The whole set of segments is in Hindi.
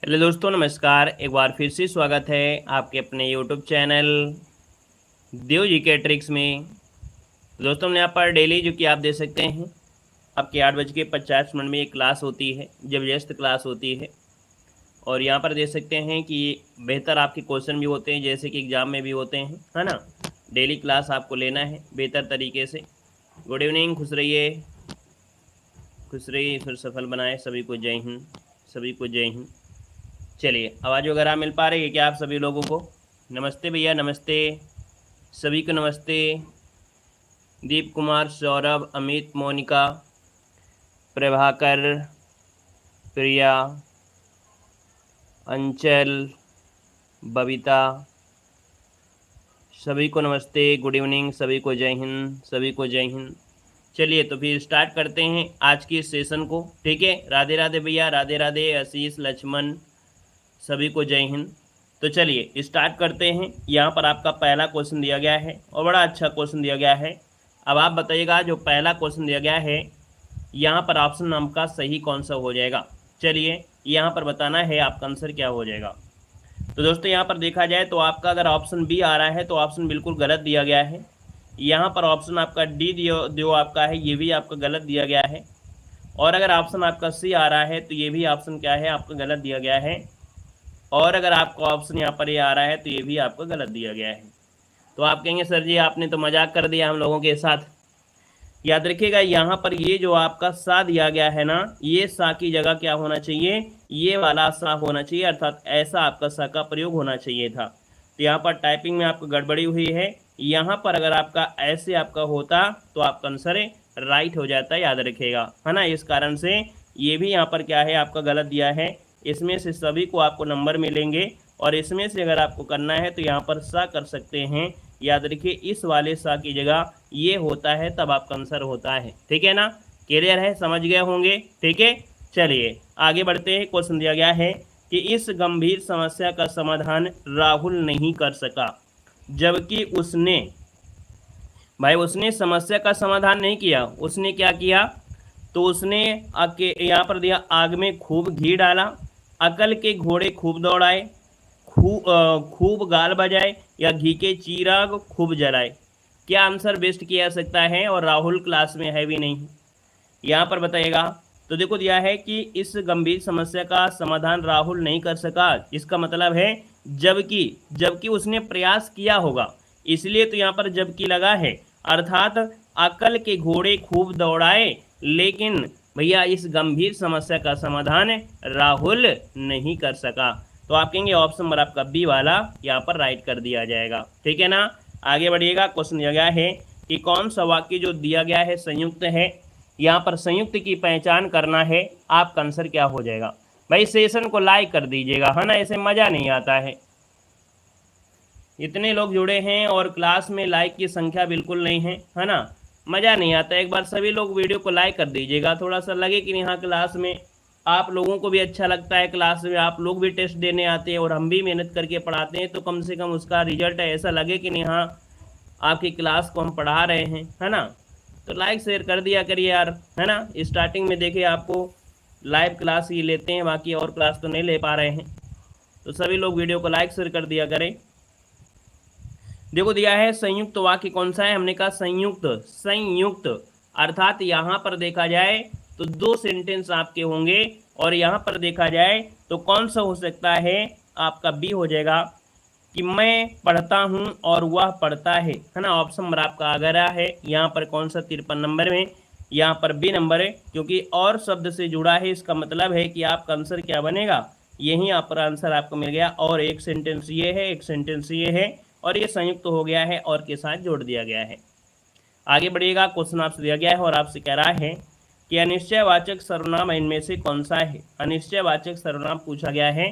हेलो दोस्तों, नमस्कार। एक बार फिर से स्वागत है आपके अपने यूट्यूब चैनल देव जी के ट्रिक्स में। दोस्तों, हमने यहाँ पर डेली जो कि आप देख सकते हैं आपके 8:50 में एक क्लास होती है, ज़बरदस्त क्लास होती है। और यहाँ पर देख सकते हैं कि बेहतर आपके क्वेश्चन भी होते हैं, जैसे कि एग्ज़ाम में भी होते हैं, है ना। डेली क्लास आपको लेना है बेहतर तरीके से। गुड इवनिंग, खुश रहिए, खुश रहिए, फिर सफल बनाए। सभी को जय हिंद, सभी को जय हिंद। चलिए, आवाज़ वगैरह मिल पा रही है क्या आप सभी लोगों को? नमस्ते भैया, नमस्ते, सभी को नमस्ते। दीप कुमार, सौरभ, अमित, मोनिका, प्रभाकर, प्रिया, अंचल, बबीता, सभी को नमस्ते, गुड इवनिंग, सभी को जय हिंद, सभी को जय हिंद। चलिए, तो फिर स्टार्ट करते हैं आज के सेशन को। ठीक है, राधे राधे भैया, राधे राधे। आशीष, लक्ष्मण, सभी को जय हिंद। तो चलिए स्टार्ट करते हैं। यहाँ पर आपका पहला क्वेश्चन दिया गया है और बड़ा अच्छा क्वेश्चन दिया गया है। अब आप बताइएगा, जो पहला क्वेश्चन दिया गया है यहाँ पर ऑप्शन आपका सही कौन सा हो जाएगा। चलिए, यहाँ पर बताना है आपका आंसर क्या हो जाएगा। तो दोस्तों, यहाँ पर देखा जाए तो आपका अगर ऑप्शन बी आ रहा है तो ऑप्शन बिल्कुल गलत दिया गया है। यहाँ पर ऑप्शन आपका डी जो आपका है ये भी आपका गलत दिया गया है। और अगर ऑप्शन आपका सी आ रहा है तो ये भी ऑप्शन क्या है आपका गलत दिया गया है। और अगर आपका ऑप्शन यहाँ पर ये आ रहा है तो ये भी आपको गलत दिया गया है। तो आप कहेंगे सर जी आपने तो मजाक कर दिया हम लोगों के साथ। याद रखिएगा, यहाँ पर ये जो आपका सा दिया गया है ना, ये सा की जगह क्या होना चाहिए, ये वाला सा होना चाहिए, अर्थात ऐसा आपका सा का प्रयोग होना चाहिए था। तो यहाँ पर टाइपिंग में आपको गड़बड़ी हुई है। यहाँ पर अगर आपका ऐसे आपका होता तो आपका आंसर राइट हो जाता, याद रखिएगा, है ना। इस कारण से ये भी यहाँ पर क्या है आपका गलत दिया है। इसमें से सभी को आपको नंबर मिलेंगे और इसमें से अगर आपको करना है तो यहाँ पर सा कर सकते हैं। याद रखिए, इस वाले सा की जगह ये होता है तब आपका आंसर होता है। ठीक है ना, क्लियर है, समझ गए होंगे। ठीक है, चलिए आगे बढ़ते हैं। क्वेश्चन दिया गया है कि इस गंभीर समस्या का समाधान राहुल नहीं कर सका, जबकि उसने समस्या का समाधान नहीं किया। उसने क्या किया, तो उसने यहाँ पर दिया आग में खूब घी डाला, अकल के घोड़े खूब दौड़ाए, खूब गाल बजाए, या घी के चिराग खूब जलाए। क्या आंसर बेस्ट किया जा सकता है और राहुल क्लास में है भी नहीं, यहाँ पर बताइएगा। तो देखो दिया है कि इस गंभीर समस्या का समाधान राहुल नहीं कर सका, इसका मतलब है जबकि उसने प्रयास किया होगा, इसलिए तो यहाँ पर जबकि लगा है। अर्थात अकल के घोड़े खूब दौड़ाए, लेकिन भैया इस गंभीर समस्या का समाधान राहुल नहीं कर सका। तो आप कहेंगे ऑप्शन नंबर आपका बी वाला यहाँ पर राइट कर दिया जाएगा। ठीक है ना, आगे बढ़िएगा। क्वेश्चन दिया गया है कि कौन सा वाक्य जो दिया गया है संयुक्त है। यहाँ पर संयुक्त की पहचान करना है, आपका आंसर क्या हो जाएगा। भाई सेशन को लाइक कर दीजिएगा, है ना, ऐसे मज़ा नहीं आता है। इतने लोग जुड़े हैं और क्लास में लाइक की संख्या बिल्कुल नहीं है ना, मज़ा नहीं आता। एक बार सभी लोग वीडियो को लाइक कर दीजिएगा, थोड़ा सा लगे कि यहाँ क्लास में आप लोगों को भी अच्छा लगता है। क्लास में आप लोग भी टेस्ट देने आते हैं और हम भी मेहनत करके पढ़ाते हैं, तो कम से कम उसका रिजल्ट ऐसा लगे कि नहीं, हाँ आपकी क्लास को हम पढ़ा रहे हैं, है ना। तो लाइक शेयर कर दिया करिए यार, है ना। स्टार्टिंग में देखिए आपको लाइव क्लास ही लेते हैं, बाकी और क्लास तो नहीं ले पा रहे हैं। तो सभी लोग वीडियो को लाइक शेयर कर दिया करें। देखो दिया है संयुक्त वाक्य कौन सा है, हमने कहा संयुक्त अर्थात यहाँ पर देखा जाए तो दो सेंटेंस आपके होंगे, और यहाँ पर देखा जाए तो कौन सा हो सकता है, आपका बी हो जाएगा कि मैं पढ़ता हूँ और वह पढ़ता है ना। ऑप्शन नंबर आपका आ गया है यहाँ पर कौन सा 53 नंबर में, यहाँ पर बी नंबर है, क्योंकि और शब्द से जुड़ा है, इसका मतलब है कि आपका आंसर क्या बनेगा, यही यहाँ पर आंसर आपको मिल गया। और एक सेंटेंस ये है, एक सेंटेंस ये है, और ये संयुक्त हो गया है और के साथ जोड़ दिया गया है। आगे बढ़िएगा। क्वेश्चन आपसे दिया गया है और आपसे कह रहा है कि अनिश्चयवाचक सर्वनाम इनमें से कौन सा है। अनिश्चयवाचक सर्वनाम पूछा गया है,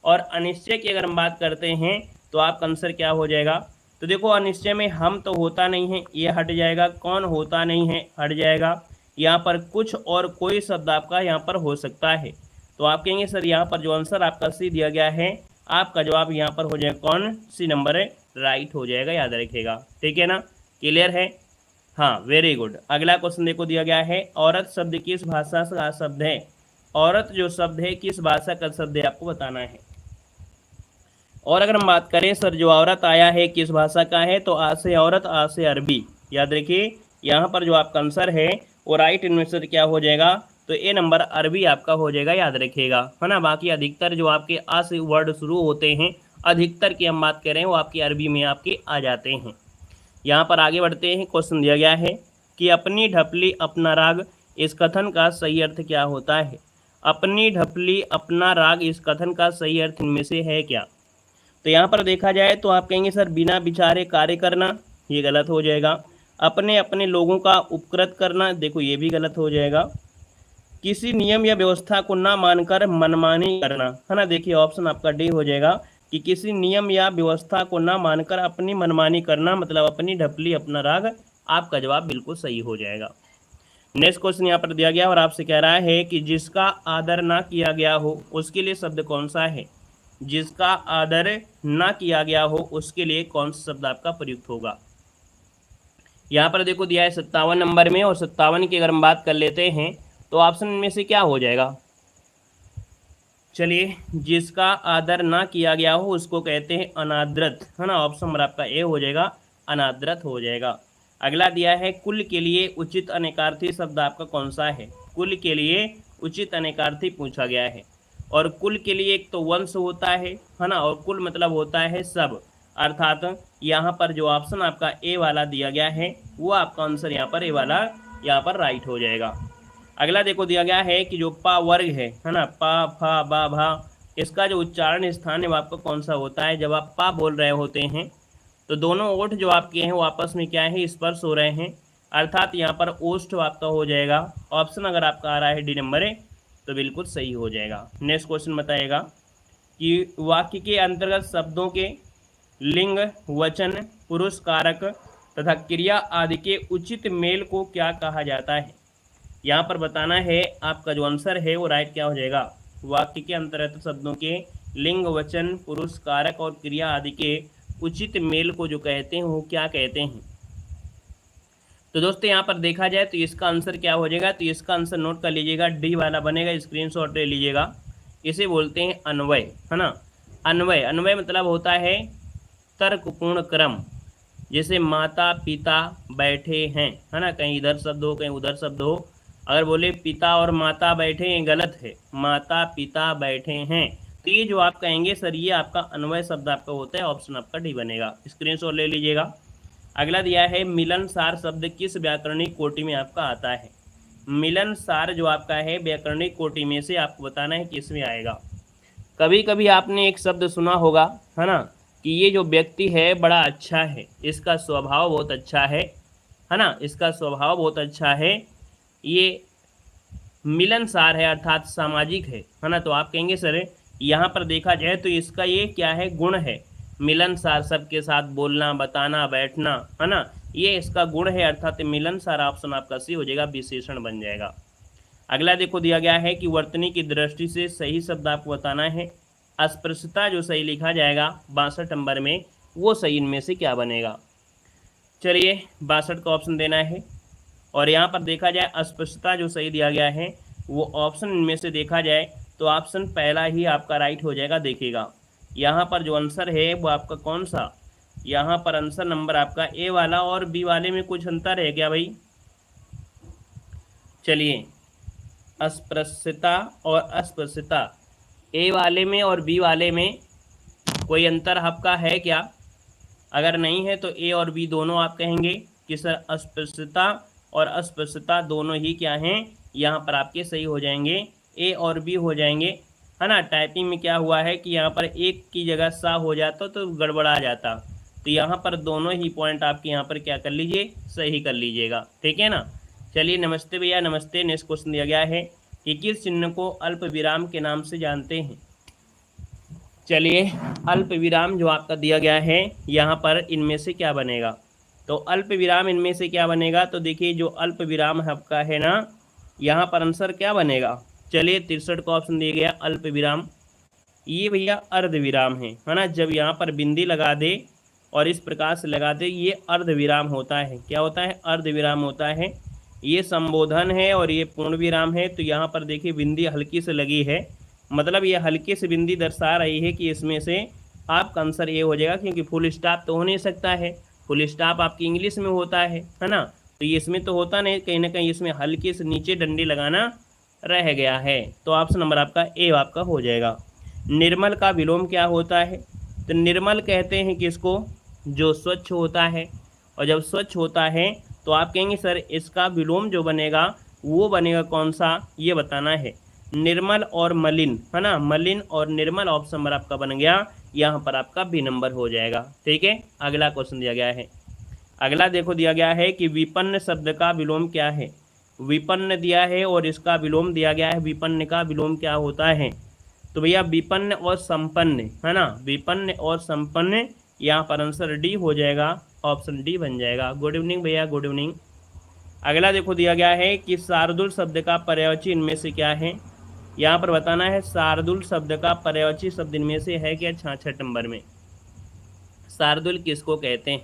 और अनिश्चय की अगर हम बात करते हैं तो आपका आंसर क्या हो जाएगा। तो देखो, अनिश्चय में हम तो होता नहीं है, ये हट जाएगा, कौन होता नहीं है हट जाएगा। यहाँ पर कुछ और कोई शब्द आपका यहाँ पर हो सकता है। तो आप कहेंगे सर यहाँ पर जो आंसर आपका सी दिया गया है, आपका जवाब यहाँ पर हो जाएगा कौन सी नंबर है, राइट हो जाएगा, याद रखिएगा। ठीक है ना, क्लियर है। हाँ, वेरी गुड। अगला क्वेश्चन देखो दिया गया है, औरत शब्द किस भाषा का शब्द है। औरत जो शब्द है किस भाषा का शब्द है आपको बताना है। और अगर हम बात करें सर जो औरत आया है किस भाषा का है, तो आ से औरत, आ से अरबी। याद रखिए यहाँ पर जो आपका आंसर है वो राइट आंसर क्या हो जाएगा, तो ए नंबर अरबी आपका हो जाएगा, याद रखिएगा, है ना। बाकी अधिकतर जो आपके आ से वर्ड शुरू होते हैं, अधिकतर की हम बात करें वो आपकी अरबी में आपके आ जाते हैं। यहाँ पर आगे बढ़ते हैं। क्वेश्चन दिया गया है कि अपनी ढपली अपना राग, इस कथन का सही अर्थ क्या होता है। अपनी ढपली अपना राग, इस कथन का सही अर्थ इनमें से है क्या। तो यहाँ पर देखा जाए तो आप कहेंगे सर बिना विचारे कार्य करना, ये गलत हो जाएगा। अपने अपने लोगों का उपकृत करना, देखो ये भी गलत हो जाएगा। किसी नियम या व्यवस्था को ना मानकर मनमानी करना, है ना, देखिए ऑप्शन आपका डी हो जाएगा कि किसी नियम या व्यवस्था को ना मानकर अपनी मनमानी करना, मतलब अपनी ढपली अपना राग, आपका जवाब बिल्कुल सही हो जाएगा। नेक्स्ट क्वेश्चन यहाँ पर दिया गया और आपसे कह रहा है कि जिसका आदर ना किया गया हो उसके लिए शब्द कौन सा है। जिसका आदर ना किया गया हो उसके लिए कौन सा शब्द आपका प्रयुक्त होगा। यहाँ पर देखो दिया है 57 नंबर में, और 57 की अगर हम बात कर लेते हैं तो ऑप्शन में से क्या हो जाएगा। चलिए, जिसका आदर ना किया गया हो उसको कहते हैं अनादृत, है ना। ऑप्शन नंबर आपका ए हो जाएगा, अनादृत हो जाएगा। अगला दिया है कुल के लिए उचित अनेकार्थी शब्द आपका कौन सा है। कुल के लिए उचित अनेकार्थी पूछा गया है, और कुल के लिए एक तो वंश होता है ना, और कुल मतलब होता है सब, अर्थात यहाँ पर जो ऑप्शन आपका ए वाला दिया गया है वो आपका आंसर यहाँ पर ए वाला यहाँ पर राइट हो जाएगा। अगला देखो दिया गया है कि जो पा वर्ग है ना, पा फा बा भा, इसका जो उच्चारण स्थान है वो आपका कौन सा होता है। जब आप पा बोल रहे होते हैं तो दोनों ओठ जो आपके हैं वो आपस में क्या है, स्पर्श हो रहे हैं, अर्थात यहाँ पर ओष्ठ आपका हो जाएगा। ऑप्शन अगर आपका आ रहा है डी नंबर है तो बिल्कुल सही हो जाएगा। नेक्स्ट क्वेश्चन बताएगा कि वाक्य के अंतर्गत शब्दों के लिंग, वचन, पुरुष कारक तथा क्रिया आदि के उचित मेल को क्या कहा जाता है। यहाँ पर बताना है, आपका जो आंसर है वो राइट क्या हो जाएगा। वाक्य के अंतर्गत शब्दों के लिंग, वचन, पुरुष कारक और क्रिया आदि के उचित मेल को जो कहते हैं वो क्या कहते हैं। तो दोस्तों यहाँ पर देखा जाए तो इसका आंसर क्या हो जाएगा, तो इसका आंसर नोट कर लीजिएगा, डी वाला बनेगा, स्क्रीनशॉट ले लीजिएगा। इसे बोलते हैं अन्वय, है ना। अन्वय, अन्वय मतलब होता है तर्कपूर्ण क्रम। जैसे माता पिता बैठे हैं, है ना, कहीं इधर शब्द हो कहीं उधर शब्द हो, अगर बोले पिता और माता बैठे हैं गलत है, माता पिता बैठे हैं, तो ये जो आप कहेंगे सर ये आपका अन्वय शब्द आपका होता है, ऑप्शन आपका डी बनेगा, स्क्रीनशॉट ले लीजिएगा। अगला दिया है मिलनसार शब्द किस व्याकरणिक कोटि में आपका आता है। मिलनसार जो आपका है व्याकरणिक कोटि में से आपको बताना है किस में आएगा। कभी कभी आपने एक शब्द सुना होगा, है ना, कि ये जो व्यक्ति है बड़ा अच्छा है, इसका स्वभाव बहुत अच्छा है ना, इसका स्वभाव बहुत अच्छा है, ये मिलनसार है अर्थात सामाजिक है ना। तो आप कहेंगे सर यहाँ पर देखा जाए तो इसका ये क्या है, गुण है, मिलनसार, सबके साथ बोलना, बताना, बैठना, है ना, ये इसका गुण है, अर्थात मिलनसार ऑप्शन आपका सी हो जाएगा, विशेषण बन जाएगा। अगला देखो दिया गया है कि वर्तनी की दृष्टि से सही शब्द आपको बताना है। अस्पृश्यता जो सही लिखा जाएगा 62 नंबर में, वो सही इनमें से क्या बनेगा। चलिए 62 का ऑप्शन देना है, और यहाँ पर देखा जाए अस्पृश्यता जो सही दिया गया है वो ऑप्शन इनमें से देखा जाए तो ऑप्शन पहला ही आपका राइट हो जाएगा। देखिएगा यहाँ पर जो आंसर है वो आपका कौन सा, यहाँ पर आंसर नंबर आपका ए वाला, और बी वाले में कुछ अंतर है क्या भाई। चलिए, अस्पृश्यता और अस्पृश्यता, ए वाले में और बी वाले में कोई अंतर आपका है क्या। अगर नहीं है तो ए और बी दोनों आप कहेंगे कि सर अस्पृश्यता और अस्पृश्यता दोनों ही क्या हैं, यहाँ पर आपके सही हो जाएंगे, ए और बी हो जाएंगे, है ना। टाइपिंग में क्या हुआ है कि यहाँ पर एक की जगह सा हो जाता तो गड़बड़ा जाता, तो यहाँ पर दोनों ही पॉइंट आपके यहाँ पर क्या कर लीजिए, सही कर लीजिएगा, ठीक है ना। चलिए नमस्ते भैया, नमस्ते। नेक्स्ट क्वेश्चन दिया गया है कि किस चिन्ह को अल्प विराम के नाम से जानते हैं। चलिए, अल्प विराम जो आपका दिया गया है यहाँ पर इनमें से क्या बनेगा, तो अल्प विराम इनमें से क्या बनेगा, तो देखिए जो अल्प विराम आपका है ना, यहाँ पर आंसर क्या बनेगा। चलिए 63 का ऑप्शन दिया गया अल्प विराम, ये भैया अर्ध विराम है ना। जब यहाँ पर बिंदी लगा दे और इस प्रकार से लगा दे, ये अर्ध विराम होता है, क्या होता है, अर्ध विराम होता है। ये संबोधन है और ये पूर्ण विराम है। तो यहाँ पर देखिए बिंदी हल्की से लगी है, मतलब ये हल्की से बिंदी दर्शा रही है कि इसमें से आपका आंसर ये हो जाएगा, क्योंकि फुल स्टॉप तो हो नहीं सकता है। फुल स्टॉप आपकी इंग्लिश में होता है ना, तो ये इसमें तो होता नहीं, कहीं ना कहीं इसमें हल्की से नीचे डंडी लगाना रह गया है। तो ऑप्शन नंबर आपका ए आपका हो जाएगा। निर्मल का विलोम क्या होता है? तो निर्मल कहते हैं किसको? जो स्वच्छ होता है। और जब स्वच्छ होता है तो आप कहेंगे सर इसका विलोम जो बनेगा वो बनेगा कौन सा, ये बताना है। निर्मल और मलिन, है ना, मलिन और निर्मल ऑप्शन नंबर आपका बन गया, यहाँ पर आपका बी नंबर हो जाएगा। ठीक है, अगला क्वेश्चन दिया गया है। अगला देखो दिया गया है कि विपन्न शब्द का विलोम क्या है। विपन्न दिया है और इसका विलोम दिया गया है। विपन्न का विलोम क्या होता है? तो भैया विपन्न और संपन्न, है ना, विपन्न और संपन्न, यहाँ पर आंसर डी हो जाएगा, ऑप्शन डी बन जाएगा। गुड इवनिंग भैया, गुड इवनिंग। अगला देखो दिया गया है कि शार्दुल शब्द का पर्यायवाची इनमें से क्या है। यहाँ पर बताना है शार्दुल शब्द का पर्यायवाची शब्द इनमें से है क्या 66 नंबर में। शार्दुल किसको कहते हैं?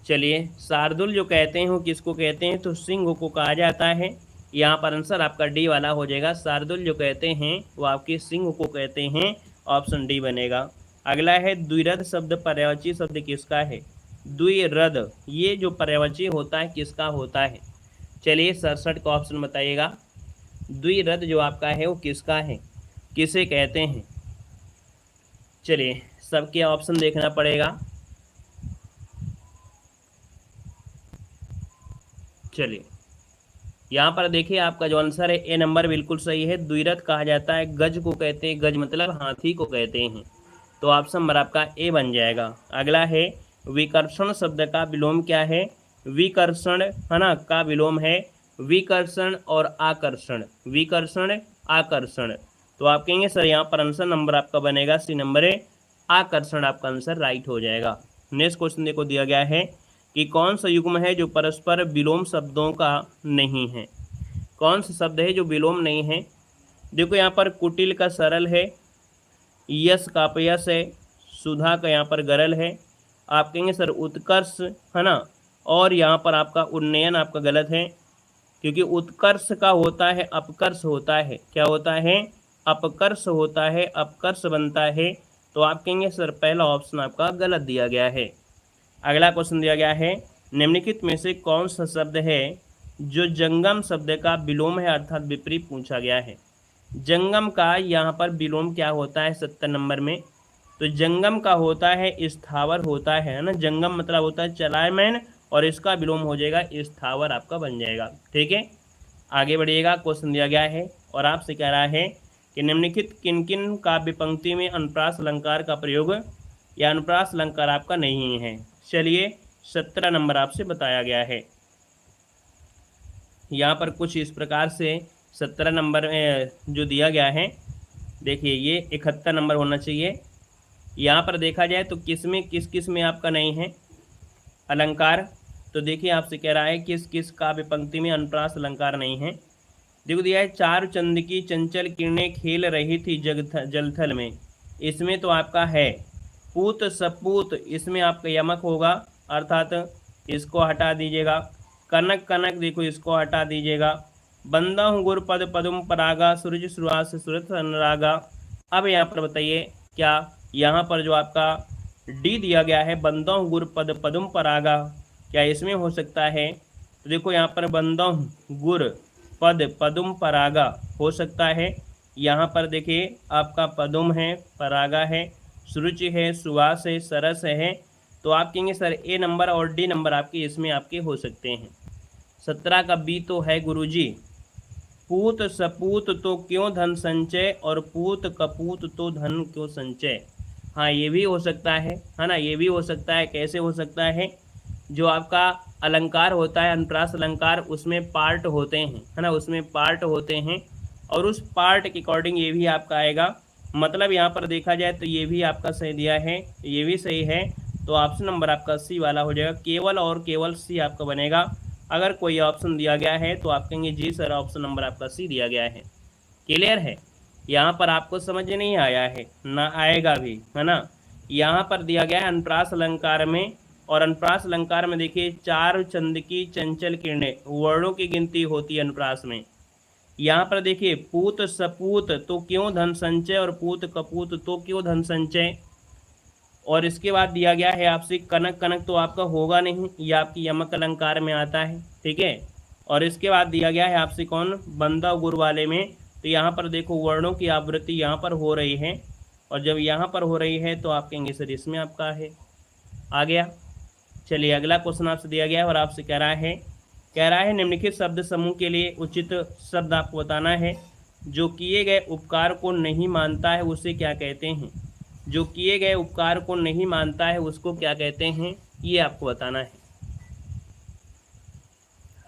चलिए, शार्दुल जो कहते हैं वो किसको कहते हैं? तो सिंह को कहा जाता है। यहाँ पर आंसर आपका डी वाला हो जाएगा। शार्दुल जो कहते हैं वो आपके सिंह को कहते हैं, ऑप्शन डी बनेगा। अगला है द्विरथ शब्द पर्यायवाची शब्द किसका है? द्विरथ, ये जो पर्यायवाची होता है किसका होता है? चलिए 67 का ऑप्शन बताइएगा। द्विरथ जो आपका है वो किसका है, किसे कहते हैं? चलिए सबके ऑप्शन देखना पड़ेगा। चलिए यहाँ पर देखिए आपका जो आंसर है ए नंबर बिल्कुल सही है। द्विरथ कहा जाता है, गज को कहते हैं, गज मतलब हाथी को कहते हैं। तो ऑप्शन नंबर आपका ए बन जाएगा। अगला है विकर्षण शब्द का विलोम क्या है? विकर्षण, है ना, का विलोम है विकर्षण और आकर्षण। विकर्षण, आकर्षण। तो आप कहेंगे सर यहाँ पर आंसर नंबर आपका बनेगा सी नंबर है, आकर्षण आपका आंसर राइट हो जाएगा। नेक्स्ट क्वेश्चन देखो दिया गया है कि कौन सा युग्म है जो परस्पर विलोम शब्दों का नहीं है। कौन सा शब्द है जो विलोम नहीं है? देखो यहाँ पर कुटिल का सरल है, यश का अपयश है, सुधा का यहाँ पर गरल है। आप कहेंगे सर उत्कर्ष, है ना, और यहाँ पर आपका उन्नयन आपका गलत है, क्योंकि उत्कर्ष का होता है अपकर्ष होता है। क्या होता है? अपकर्ष होता है, अपकर्ष बनता है। तो आप कहेंगे सर पहला ऑप्शन आपका गलत दिया गया है। अगला क्वेश्चन दिया गया है निम्नलिखित में से कौन सा शब्द है जो जंगम शब्द का विलोम है, अर्थात विपरीत पूछा गया है। जंगम का यहाँ पर विलोम क्या होता है 70 नंबर में? तो जंगम का होता है स्थावर होता है ना। जंगम मतलब होता है चलायमान, और इसका विलोम हो जाएगा स्थावर आपका बन जाएगा। ठीक है, आगे बढ़िएगा। क्वेश्चन दिया गया है और आपसे कह रहा है कि निम्नलिखित किन किन काव्य पंक्ति में अनुप्रास अलंकार का प्रयोग या अनुप्रास अलंकार आपका नहीं है। चलिए 17 नंबर आपसे बताया गया है। यहाँ पर कुछ इस प्रकार से 17 नंबर जो दिया गया है, देखिए ये 71 नंबर होना चाहिए। यहाँ पर देखा जाए तो किस में किस किस में आपका नहीं है अलंकार। तो देखिए आपसे कह रहा है किस किस काव्य पंक्ति में अनुप्रास अलंकार नहीं है। देखो दिया है चार चंद की चंचल किरणें खेल रही थी जलथल में, इसमें तो आपका है पूत सपूत, इसमें आपका यमक होगा, अर्थात इसको हटा दीजिएगा। कनक कनक देखो इसको हटा दीजिएगा। बंदा हूँ गुर पद पदुम परागा, सूरज सुहास सुरत अनुरागा। अब यहाँ पर बताइए क्या यहाँ पर जो आपका डी दिया गया है बंदा हूँ गुर पद पदुम परागा, क्या इसमें हो सकता है? तो देखो यहाँ पर बंदा हूँ गुर पद पदुम परागा हो सकता है। यहाँ पर देखिए आपका पदुम है, परागा है, सुरुचि है, सुवास है, सरस है। तो आप कहेंगे सर ए नंबर और डी नंबर आपके इसमें आपके हो सकते हैं। 17 का बी तो है गुरुजी, पूत सपूत तो क्यों धन संचय, और पूत कपूत तो धन क्यों संचय। हाँ ये भी हो सकता है ना, ये भी हो सकता है। कैसे हो सकता है? जो आपका अलंकार होता है अनुप्रास अलंकार, उसमें पार्ट होते हैं, है ना, उसमें पार्ट होते हैं, और उस पार्ट के अकॉर्डिंग ये भी आपका आएगा। मतलब यहाँ पर देखा जाए तो ये भी आपका सही दिया है, ये भी सही है। तो ऑप्शन नंबर आपका सी वाला हो जाएगा, केवल और केवल सी आपका बनेगा। अगर कोई ऑप्शन दिया गया है तो आप कहेंगे जी सर ऑप्शन नंबर आपका सी दिया गया है। क्लियर है? यहाँ पर आपको समझ नहीं आया है ना, आएगा भी, है ना। यहाँ पर दिया गया है अनुप्रास अलंकार में और अनुप्रास अलंकार में देखिए 4 चंद की चंचल किरणें, वर्णों की गिनती होती है अनुप्रास में। यहाँ पर देखिए पूत सपूत तो क्यों धन संचय, और पूत कपूत तो क्यों धन संचय। और इसके बाद दिया गया है आपसे कनक, कनक तो आपका होगा नहीं, ये आपकी यमक अलंकार में आता है, ठीक है। और इसके बाद दिया गया है आपसे कौन, बंदा गुर वाले में। तो यहाँ पर देखो वर्णों की आवृत्ति यहाँ पर हो रही है, और जब यहाँ पर हो रही है तो आप कहेंगे सर इसमें आपका है, आ गया। चलिए अगला क्वेश्चन आपसे दिया गया है और आपसे कह रहा है निम्नलिखित शब्द समूह के लिए उचित शब्द आपको बताना है। जो किए गए उपकार को नहीं मानता है उसे क्या कहते हैं। जो किए गए उपकार को नहीं मानता है उसको क्या कहते हैं, ये आपको बताना है।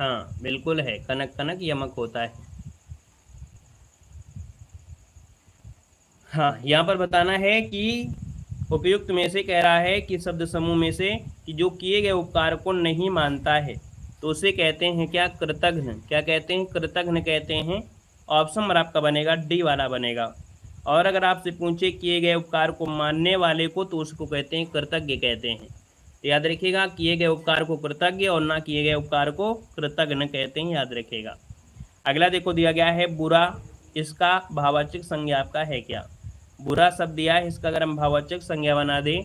हाँ बिल्कुल है, कनक कनक यमक होता है। हाँ यहाँ पर बताना है कि उपयुक्त में से कह रहा है कि शब्द समूह में से कि जो किए गए उपकार को नहीं मानता है तो उसे कहते हैं क्या, कृतघ्न। क्या कहते हैं, कृतघ्न कहते हैं। ऑप्शन नंबर आपका बनेगा डी वाला बनेगा। और अगर आपसे पूछे किए गए उपकार को मानने वाले को तो उसको कहते हैं कृतज्ञ कहते हैं। तो याद रखिएगा, किए गए उपकार को कृतज्ञ और ना किए गए उपकार को कृतघ्न कहते हैं, याद रखिएगा। अगला देखो दिया गया है बुरा, इसका भाववाचक संज्ञा आपका है क्या। बुरा शब्द दिया है, इसका अगर हम भाववाचक संज्ञा बना दें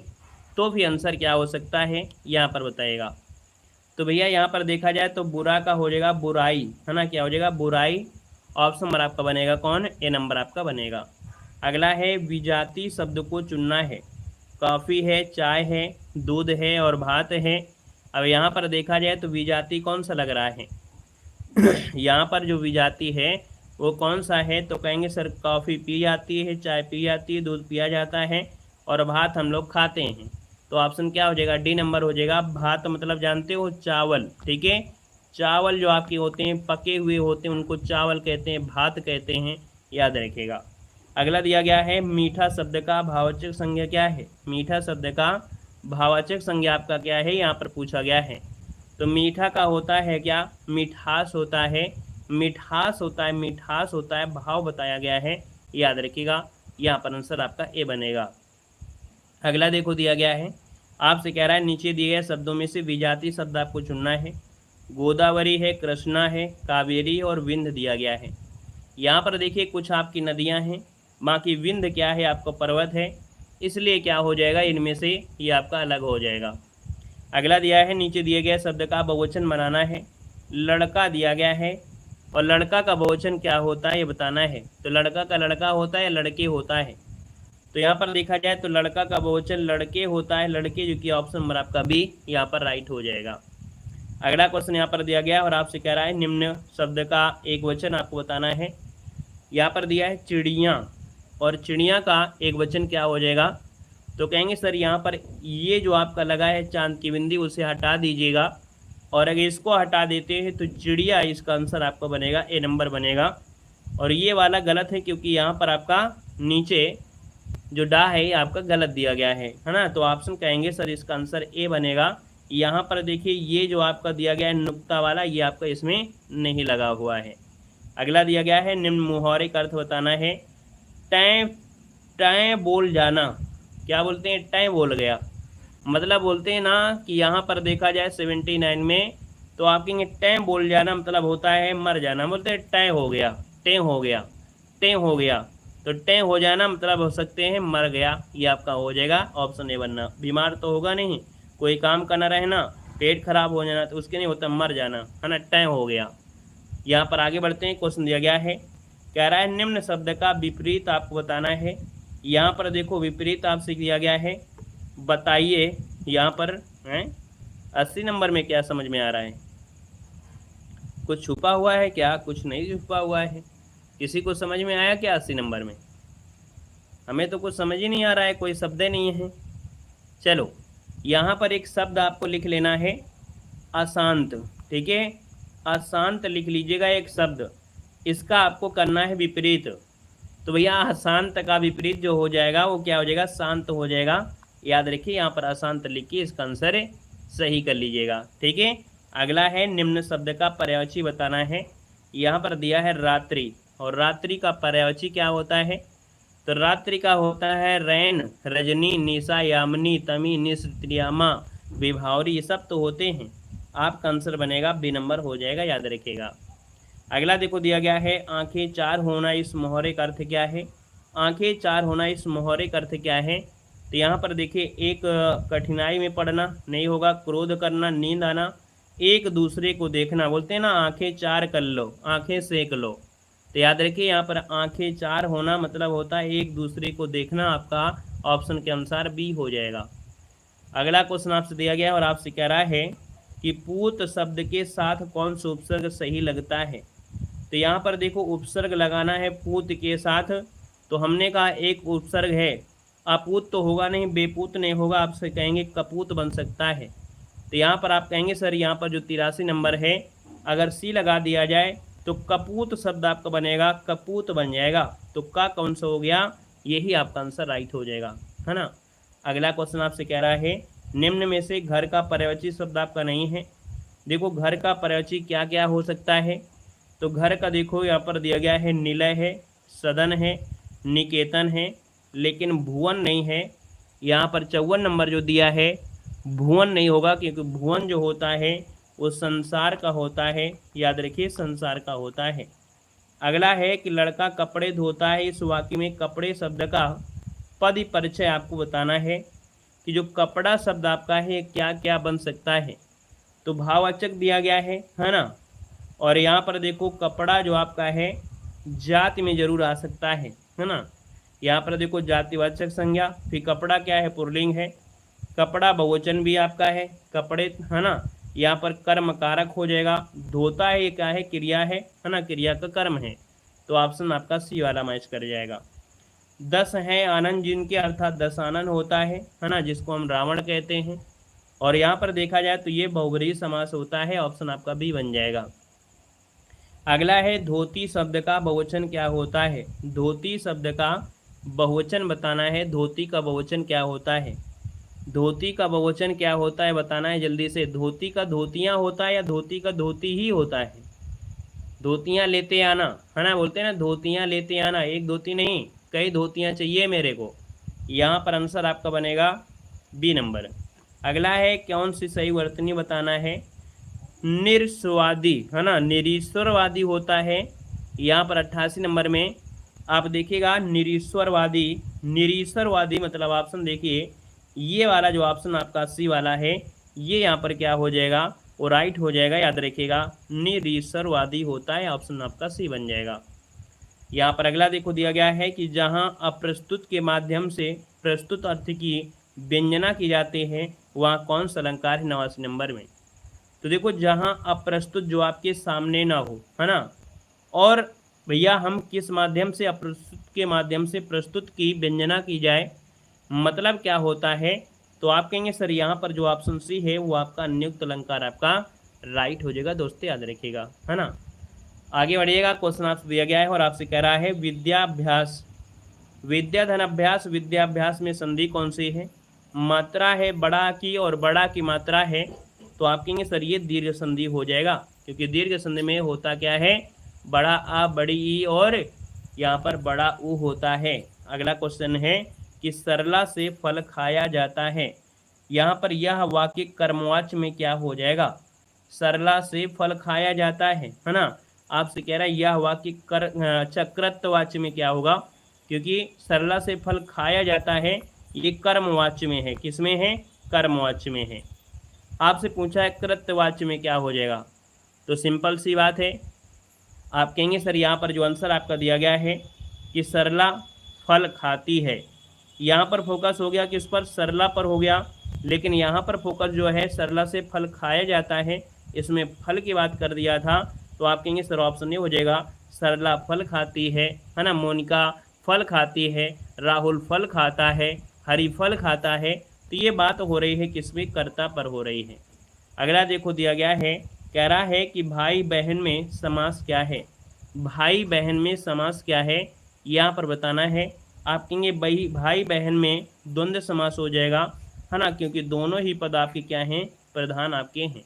तो भी आंसर क्या हो सकता है, यहाँ पर बताएगा। तो भैया यहाँ पर देखा जाए तो बुरा का हो जाएगा बुराई, है ना, क्या हो जाएगा बुराई। ऑप्शन नंबर आपका बनेगा कौन, ए नंबर आपका बनेगा। अगला है विजाति शब्द को चुनना है। कॉफ़ी है, चाय है, दूध है और भात है। अब यहाँ पर देखा जाए तो विजाति कौन सा लग रहा है यहाँ पर जो विजाति है वो कौन सा है, तो कहेंगे सर कॉफ़ी पी जाती है, चाय पी जाती है, दूध पिया जाता है और भात हम लोग खाते हैं। तो ऑप्शन क्या हो जाएगा, डी नंबर हो जाएगा। भात मतलब जानते हो चावल, ठीक है। चावल जो आपके होते हैं पके हुए होते हैं उनको चावल कहते हैं, भात कहते हैं, याद रखिएगा। अगला दिया गया है मीठा शब्द का भाववाचक संज्ञा क्या है। मीठा शब्द का भाववाचक संज्ञा आपका क्या है, यहाँ पर पूछा गया है। तो मीठा का होता है क्या, मिठास होता है, मिठास होता है, मिठास होता है, भाव बताया गया है, याद रखिएगा। यहाँ पर आंसर आपका ए बनेगा। अगला देखो दिया गया है, आपसे कह रहा है नीचे दिए गए शब्दों में से विजाति शब्द आपको चुनना है। गोदावरी है, कृष्णा है, कावेरी और विंध्य दिया गया है। यहाँ पर देखिए कुछ आपकी नदियाँ हैं, बाकी विंध्य क्या है आपका पर्वत है, इसलिए क्या हो जाएगा इनमें से ये आपका अलग हो जाएगा। अगला दिया है नीचे दिए गए शब्द का बहुवचन बनाना है। लड़का दिया गया है और लड़का का बहुवचन क्या होता है ये बताना है। तो लड़का का लड़का होता है, लड़के होता है। तो यहाँ पर देखा जाए तो लड़का का बहुवचन लड़के होता है, लड़के, जो कि ऑप्शन नंबर आपका बी यहाँ पर राइट हो जाएगा। अगला क्वेश्चन यहाँ पर दिया गया और आपसे कह रहा है निम्न शब्द का एक वचन आपको बताना है। यहाँ पर दिया है चिड़िया, और चिड़िया का एक वचन क्या हो जाएगा, तो कहेंगे सर यहाँ पर ये जो आपका लगा है चांद की बिंदी उसे हटा दीजिएगा, और अगर इसको हटा देते हैं तो चिड़िया, इसका आंसर आपका बनेगा ए नंबर बनेगा। और ये वाला गलत है क्योंकि यहाँ पर आपका नीचे जो डा है ये आपका गलत दिया गया है ना। तो ऑप्शन कहेंगे सर इसका आंसर ए बनेगा। यहाँ पर देखिए ये जो आपका दिया गया है नुक्ता वाला, ये आपका इसमें नहीं लगा हुआ है। अगला दिया गया है निम्न मुहावरे का अर्थ बताना है। टैं टैं बोल जाना, क्या बोलते हैं, टैं बोल गया, मतलब बोलते हैं ना कि यहाँ पर देखा जाए 79 में तो आप कहेंगे टैं बोल जाना मतलब होता है मर जाना, बोलते हैं टैं हो गया, टें हो गया, टें हो गया। तो टें हो जाना मतलब हो सकते हैं मर गया, ये आपका हो जाएगा ऑप्शन ए बनना। बीमार तो होगा नहीं, कोई काम का ना रहना, पेट खराब हो जाना, तो उसके नहीं होता मर जाना, है ना, टैं हो गया। यहाँ पर आगे बढ़ते हैं, क्वेश्चन दिया गया है, कह रहा है निम्न शब्द का विपरीत आपको बताना है। यहाँ पर देखो विपरीत आपसे दिया गया है, बताइए यहाँ पर है 80 नंबर में क्या समझ में आ रहा है, कुछ छुपा हुआ है क्या, कुछ नहीं छुपा हुआ है, किसी को समझ में आया क्या 80 नंबर में, हमें तो कुछ समझ ही नहीं आ रहा है, कोई शब्द नहीं है। चलो यहाँ पर एक शब्द आपको लिख लेना है अशांत, ठीक है, अशांत लिख लीजिएगा एक शब्द, इसका आपको करना है विपरीत। तो भैया अशांत का विपरीत जो हो जाएगा वो क्या हो जाएगा, शांत हो जाएगा, याद रखिए। यहाँ पर अशांत लिखिए, इसका आंसर सही कर लीजिएगा, ठीक है। अगला है निम्न शब्द का पर्यायवाची बताना है। यहाँ पर दिया है रात्रि, और रात्रि का पर्यायवाची क्या होता है, तो रात्रि का होता है रैन, रजनी, निशा, यामिनी, तमी, निश, त्रियामा, विभावरी, ये सब तो होते हैं। आपका आंसर बनेगा बी नंबर हो जाएगा, याद रखिएगा। अगला देखो दिया गया है आंखें चार होना इस मोहरे का अर्थ क्या है। आंखें चार होना इस मोहरे का अर्थ क्या है। तो यहाँ पर देखिए एक कठिनाई में पड़ना नहीं होगा, क्रोध करना, नींद आना, एक दूसरे को देखना, बोलते हैं ना आंखें चार कर लो, आंखें सेक लो। तो याद रखिए यहाँ पर आंखें चार होना मतलब होता है एक दूसरे को देखना। आपका ऑप्शन के अनुसार बी हो जाएगा। अगला क्वेश्चन आपसे दिया गया है और आपसे कह रहा है कि पूत शब्द के साथ कौन सा उपसर्ग सही लगता है। तो यहाँ पर देखो उपसर्ग लगाना है पूत के साथ, तो हमने कहा एक उपसर्ग है, अपूत तो होगा नहीं, बेपूत नहीं होगा, आपसे कहेंगे कपूत बन सकता है। तो यहाँ पर आप कहेंगे सर यहाँ पर जो 83 नंबर है अगर सी लगा दिया जाए तो कपूत शब्द आपका बनेगा, कपूत बन जाएगा। तो का कौन सा हो गया, यही आपका आंसर राइट हो जाएगा, है ना। अगला क्वेश्चन आपसे कह रहा है निम्न में से घर का पर्यायवाची शब्द आपका नहीं है। देखो घर का पर्यायवाची क्या क्या हो सकता है। तो घर का देखो यहाँ पर दिया गया है निलय है, सदन है, निकेतन है, लेकिन भुवन नहीं है। यहाँ पर 54 नंबर जो दिया है भुवन नहीं होगा, क्योंकि भुवन जो होता है वो संसार का होता है, याद रखिए संसार का होता है। अगला है कि लड़का कपड़े धोता है, इस वाक्य में कपड़े शब्द का पद परिचय आपको बताना है कि जो कपड़ा शब्द आपका है क्या क्या बन सकता है। तो भाववाचक दिया गया है ना। और यहाँ पर देखो कपड़ा जो आपका है जाति में जरूर आ सकता है ना। यहाँ पर देखो जातिवाचक संज्ञा, फिर कपड़ा क्या है पुल्लिंग है, कपड़ा बहुवचन भी आपका है कपड़े, है ना। यहाँ पर कर्म कारक हो जाएगा, धोता है ये क्या है क्रिया है ना, क्रिया का कर्म है। तो ऑप्शन आपका सी वाला मैच कर जाएगा। 10 है आनंद जिनके अर्थात 10 आनंद होता है ना, जिसको हम रावण कहते हैं। और यहाँ पर देखा जाए तो ये बहुब्रीहि समास होता है, ऑप्शन आपका बी बन जाएगा। अगला है धोती शब्द का बहुवचन क्या होता है। धोती शब्द का बहुवचन बताना है, धोती का बहुवचन क्या होता है, धोती का बहुवचन क्या होता है बताना है जल्दी से। धोती का धोतियाँ होता है या धोती का धोती ही होता है। धोतियाँ लेते आना, है ना, बोलते हैं ना धोतियाँ लेते आना, एक धोती नहीं कई धोतियाँ चाहिए मेरे को। यहाँ पर आंसर आपका बनेगा बी नंबर। अगला है कौन सी सही वर्तनी बताना है। निरस्वादी, है ना, निरीश्वरवादी होता है। यहाँ पर 88 नंबर में आप देखिएगा निरीश्वरवादी, निरीश्वरवादी मतलब ऑप्शन देखिए ये वाला जो ऑप्शन आपका सी वाला है ये यहाँ पर क्या हो जाएगा, वो राइट हो जाएगा, याद रखिएगा निरीश्वरवादी होता है, ऑप्शन आपका सी बन जाएगा। यहाँ पर अगला देखो दिया गया है कि जहाँ अप्रस्तुत के माध्यम से प्रस्तुत अर्थ की व्यंजना की जाती है वहाँ कौन सा अलंकार है 89 नंबर में। तो देखो जहाँ अप्रस्तुत जो आपके सामने ना हो, है ना, और भैया हम किस माध्यम से अप्रस्तुत के माध्यम से प्रस्तुत की व्यंजना की जाए, मतलब क्या होता है। तो आप कहेंगे सर यहाँ पर जो ऑप्शन सी है वो आपका नियुक्त अलंकार आपका राइट हो जाएगा, दोस्तों याद रखिएगा, है ना। आगे बढ़िएगा, क्वेश्चन आपसे दिया गया है और आपसे कह रहा है विद्याभ्यास, विद्याधन अभ्यास, विद्याभ्यास में संधि कौन सी है। मात्रा है बड़ा की और बड़ा की मात्रा है, तो आप कहेंगे सर ये दीर्घ संधि हो जाएगा, क्योंकि दीर्घ संधि में होता क्या है बड़ा आ बड़ी ई और यहाँ पर बड़ा ऊ होता है। अगला क्वेश्चन है कि सरला से फल खाया जाता है, यहाँ पर यह वाक्य कर्मवाच्य में क्या हो जाएगा। सरला से फल खाया जाता है ना, आपसे कह रहा है यह वाक्य चक्रत्ववाच्य में क्या होगा, क्योंकि सरला से फल खाया जाता है ये कर्मवाच्य में है, किसमें है कर्मवाच्य में है। आपसे पूछा है कृत्यवाच्य में क्या हो जाएगा, तो सिंपल सी बात है आप कहेंगे सर यहाँ पर जो आंसर आपका दिया गया है कि सरला फल खाती है, यहाँ पर फोकस हो गया किस पर, सरला पर हो गया, लेकिन यहाँ पर फोकस जो है सरला से फल खाया जाता है, इसमें फल की बात कर दिया था, तो आप कहेंगे सर ऑप्शन नहीं हो जाएगा, सरला फल खाती है ना, मोनिका फल खाती है, राहुल फल खाता है, हरी फल खाता है। तो ये बात हो रही है किसमें, कर्ता पर हो रही है। अगला देखो दिया गया है, कह रहा है कि भाई बहन में समास क्या है। भाई बहन में समास क्या है यहाँ पर बताना है। आप कहेंगे भाई बहन में द्वंद्व समास हो जाएगा, है ना, क्योंकि दोनों ही पद आपके क्या हैं प्रधान आपके हैं।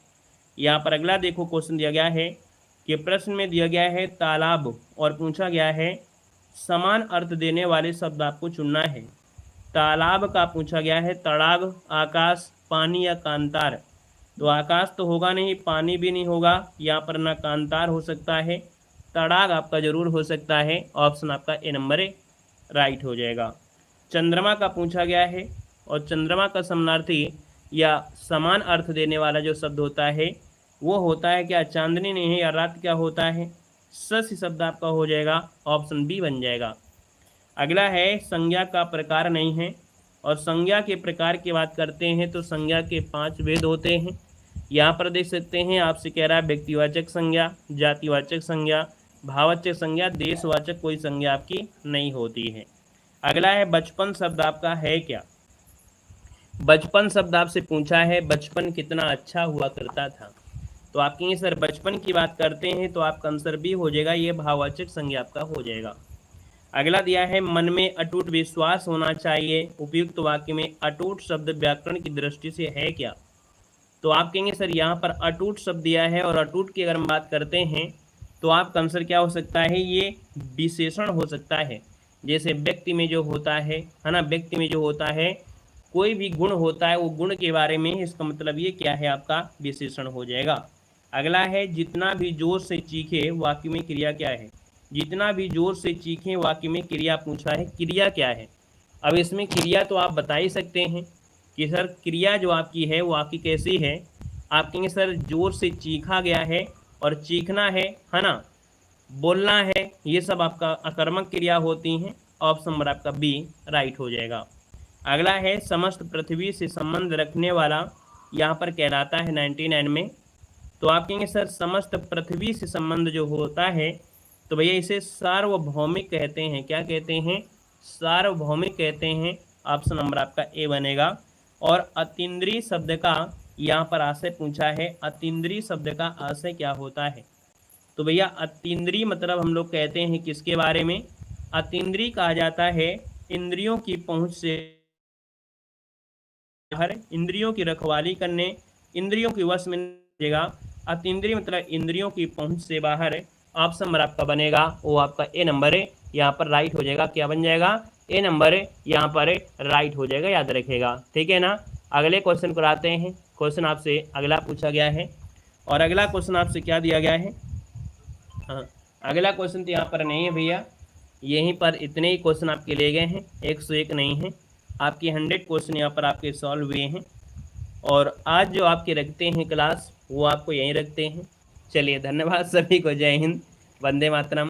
यहाँ पर अगला देखो क्वेश्चन दिया गया है कि प्रश्न में दिया गया है तालाब और पूछा गया है समान अर्थ देने वाले शब्द आपको चुनना है। तालाब का पूछा गया है तड़ाग, आकाश, पानी या कांतार, तो आकाश तो होगा नहीं, पानी भी नहीं होगा, यहाँ पर ना कांतार हो सकता है, तड़ाग आपका जरूर हो सकता है। ऑप्शन आपका ए नंबर ए राइट हो जाएगा। चंद्रमा का पूछा गया है, और चंद्रमा का समानार्थी या समान अर्थ देने वाला जो शब्द होता है वो होता है क्या, चांदनी नहीं है, या रात क्या होता है, शशि शब्द आपका हो जाएगा, ऑप्शन बी बन जाएगा। अगला है संज्ञा का प्रकार नहीं है, और संज्ञा के प्रकार की बात करते हैं तो संज्ञा के 5 भेद होते हैं। यहाँ पर देख सकते हैं आपसे कह रहा है व्यक्तिवाचक संज्ञा, जातिवाचक संज्ञा, भाववाचक संज्ञा, देशवाचक कोई संज्ञा आपकी नहीं होती है। अगला है बचपन शब्द आपका है क्या। बचपन शब्द आपसे पूछा है, बचपन कितना अच्छा हुआ करता था, तो आप कहेंगे सर बचपन की बात करते हैं, तो आपका आंसर बी हो जाएगा, ये भाववाचक संज्ञा आपका हो जाएगा। अगला दिया है मन में अटूट विश्वास होना चाहिए, उपयुक्त वाक्य में अटूट शब्द व्याकरण की दृष्टि से है क्या, तो आप कहेंगे सर यहाँ पर अटूट शब्द दिया है, और अटूट की अगर हम बात करते हैं तो आपका आंसर क्या हो सकता है, ये विशेषण हो सकता है। जैसे व्यक्ति में जो होता है ना, व्यक्ति में जो होता है कोई भी गुण होता है, वो गुण के बारे में, इसका मतलब ये क्या है आपका विशेषण हो जाएगा। अगला है जितना भी जोर से चीखे वाक्य में क्रिया क्या है। जितना भी जोर से चीखें वाक्य में क्रिया पूछा है, क्रिया क्या है। अब इसमें क्रिया तो आप बता ही सकते हैं कि सर क्रिया जो आपकी है वो आपकी कैसी है। आप कहेंगे सर जोर से चीखा गया है, और चीखना है ना, बोलना है, ये सब आपका अकर्मक क्रिया होती हैं। ऑप्शन नंबर आपका बी राइट हो जाएगा। अगला है समस्त पृथ्वी से संबंध रखने वाला, यहाँ पर कहलाता है 99 में, तो आप कहेंगे सर समस्त पृथ्वी से संबंध जो होता है, तो भैया इसे सार्वभौमिक कहते हैं। क्या कहते हैं, सार्वभौमिक कहते हैं। ऑप्शन नंबर आपका ए बनेगा। और अतीन्द्रिय शब्द का यहाँ पर आशय पूछा है, अतीन्द्रिय शब्द का आशय क्या होता है, तो भैया अतीन्द्रिय मतलब हम लोग कहते हैं किसके बारे में, अतीन्द्रिय कहा जाता है इंद्रियों की पहुँच से बाहर, इंद्रियों की रखवाली करने, इंद्रियों की वश में रहेगा। अतीन्द्रिय मतलब इंद्रियों की पहुँच से बाहर। ऑप्शन नंबर आपका बनेगा वो आपका ए नंबर है, यहाँ पर राइट हो जाएगा। क्या बन जाएगा, ए नंबर यहाँ पर राइट हो जाएगा, याद रखेगा, ठीक है ना। अगले क्वेश्चन कराते हैं। क्वेश्चन आपसे अगला पूछा गया है, और अगला क्वेश्चन आपसे क्या दिया गया है, हाँ अगला क्वेश्चन तो यहाँ पर नहीं है भैया, यहीं पर इतने ही क्वेश्चन आपके ले गए हैं, 101 नहीं है। आपके 100 क्वेश्चन यहाँ पर आपके सॉल्व हुए हैं, और आज जो आपके रखते हैं क्लास वो आपको यहीं रखते हैं। चलिए धन्यवाद सभी को, जय हिंद, वंदे मातरम।